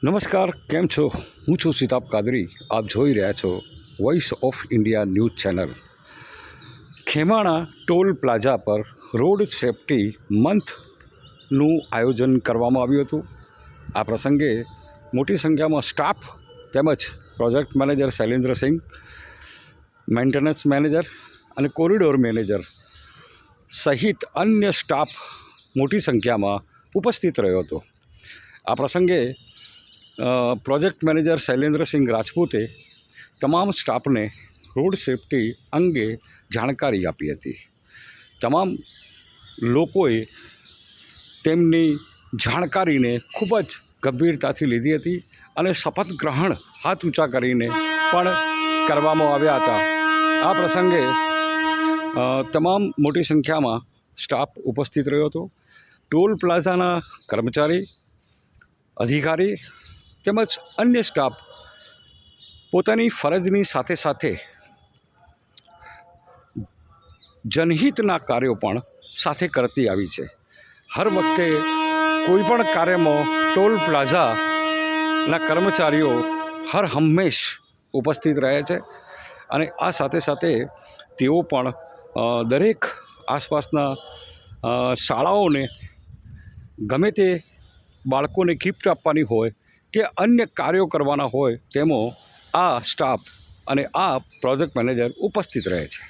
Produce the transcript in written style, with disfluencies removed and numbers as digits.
નમસ્કાર, કેમ છો? હું છું સિતાબ કાદરી. આપ જોઈ રહ્યા છો voice of India news channel. Khemana toll plaza પર રોડ સેફ્ટી મંથનું આયોજન કરવામાં આવ્યું હતું. આ પ્રસંગે મોટી સંખ્યામાં સ્ટાફ તેમજ project manager Shailendrasinh, maintenance manager અને કોરિડોર મેનેજર સહિત અન્ય સ્ટાફ મોટી સંખ્યામાં ઉપસ્થિત રહ્યો હતો. આ પ્રસંગે પ્રોજેક્ટ મેનેજર શૈલેન્દ્રસિંહ રાજપૂતે તમામ સ્ટાફને રોડ સેફ્ટી અંગે જાણકારી આપી હતી. તમામ લોકોએ તેમની જાણકારીને ખૂબ જ ગંભીરતાથી લીધી હતી અને શપથ ગ્રહણ હાથ ઊંચા કરીને પણ કરવામાં આવ્યા હતા. આ પ્રસંગે તમામ મોટી સંખ્યામાં સ્ટાફ ઉપસ્થિત રહ્યો હતો. ટોલ પ્લાઝાના કર્મચારી, અધિકારી તેમજ અન્ય સ્ટાફ પોતાની ફરજની સાથે સાથે જનહિતના કાર્યો પણ સાથે કરતી આવી છે. હર વખતે કોઈપણ કાર્યમાં ટોલ પ્લાઝાના કર્મચારીઓ હર હંમેશ ઉપસ્થિત રહે છે અને આ સાથે સાથે તેઓ પણ દરેક આસપાસના શાળાઓને ગમે તે બાળકોને ગિફ્ટ આપવાની હોય કે અન્ય કાર્યો કરવાના હોય તેમાં આ સ્ટાફ અને આ પ્રોજેક્ટ મેનેજર ઉપસ્થિત રહે છે.